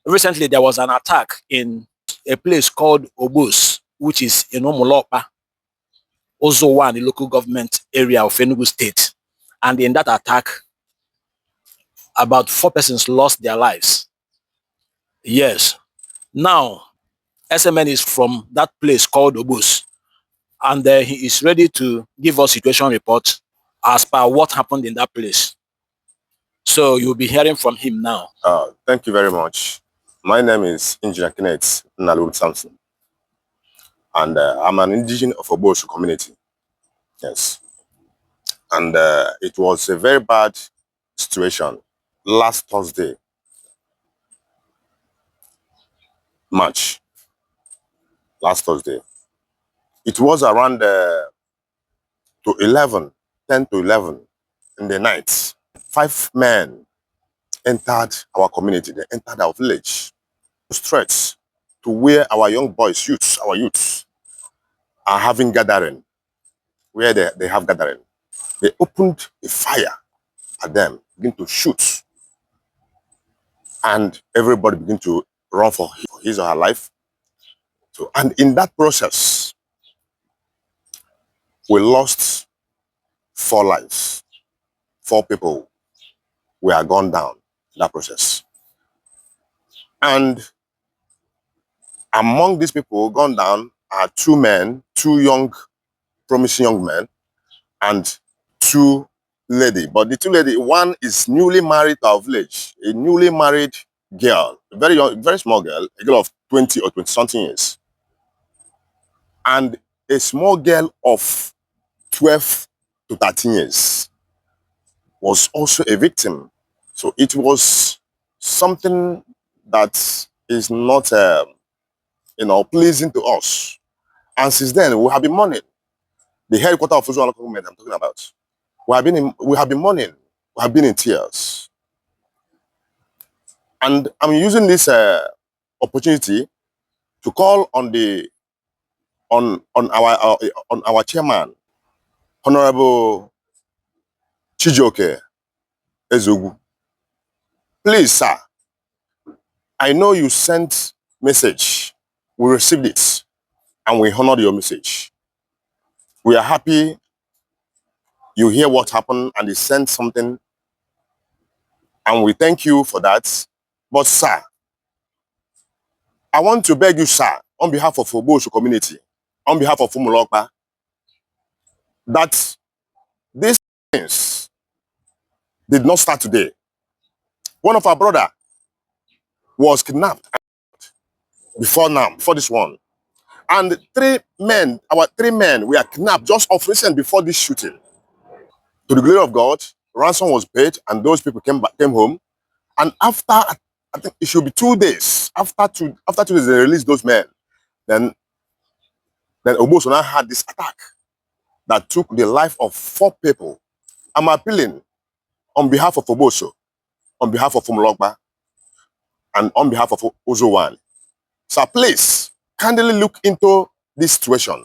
Recently, there was an attack in a place called Obus, which is in Umulopa, also one the local government area of Enugu State. And in that attack, about 4 persons lost their lives. Yes. Now, SMN is from that place called Obus, and he is ready to give us situation report as per what happened in that place. So you'll be hearing from him now. Thank you very much. My name is Engineer Kenneth Nalul Samson, and I'm an indigenous of Oboshu community. Yes. And it was a very bad situation last Thursday, March. Last Thursday. It was around 10 to 11 in the night. 5 men entered our community. They entered our village. Threats to where our young boys, our youths, are having gathering, where they have gathering. They opened a fire at them, begin to shoot, and everybody begin to run for his or her life. So, and in that process, we lost 4 lives. 4 people were gone down in that process. And among these people gone down are 2 men, 2 young, promising young men, and 2 ladies. But the 2 ladies, one is newly married to our village, a newly married girl, a very young, very small girl, a girl of 20 or 20-something years. And a small girl of 12 to 13 years was also a victim. So it was something that is not, pleasing to us. And since then, we have been mourning. The headquarters of Uzo local government I'm talking about. We have been mourning. We have been in tears. And I'm using this opportunity to call on our chairman, Honorable Chijoke Ezogu. Please, sir, I know you sent message. We received it, and we honored your message. We are happy you hear what happened and they sent something, and we thank you for that. But, sir, I want to beg you, sir, on behalf of Oboshu community, on behalf of Umulokpa, that these things did not start today. One of our brother was kidnapped before this one. And our 3 men were kidnapped just of recent before this shooting. To the glory of God, ransom was paid and those people came home. And after, I think it should be 2 days, after 2 days they released those men, then Oboso now had this attack that took the life of 4 people. I'm appealing on behalf of Oboso, on behalf of Umulokpa, and on behalf of Ozowan. So please, kindly look into this situation,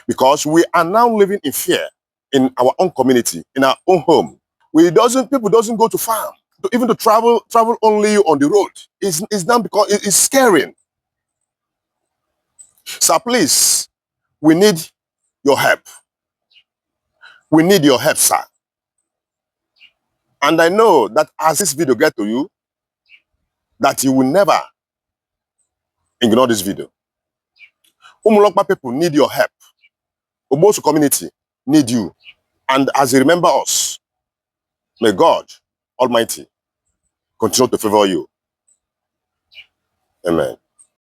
because we are now living in fear in our own community, in our own home. People doesn't go to farm, even to travel only on the road. It's done because it's scaring. So please, we need your help. We need your help, sir. And I know that as this video gets to you, that you will never ignore this video. Umulokpa people need your help. Obosu community need you. And as you remember us, may God Almighty continue to favor you. Amen.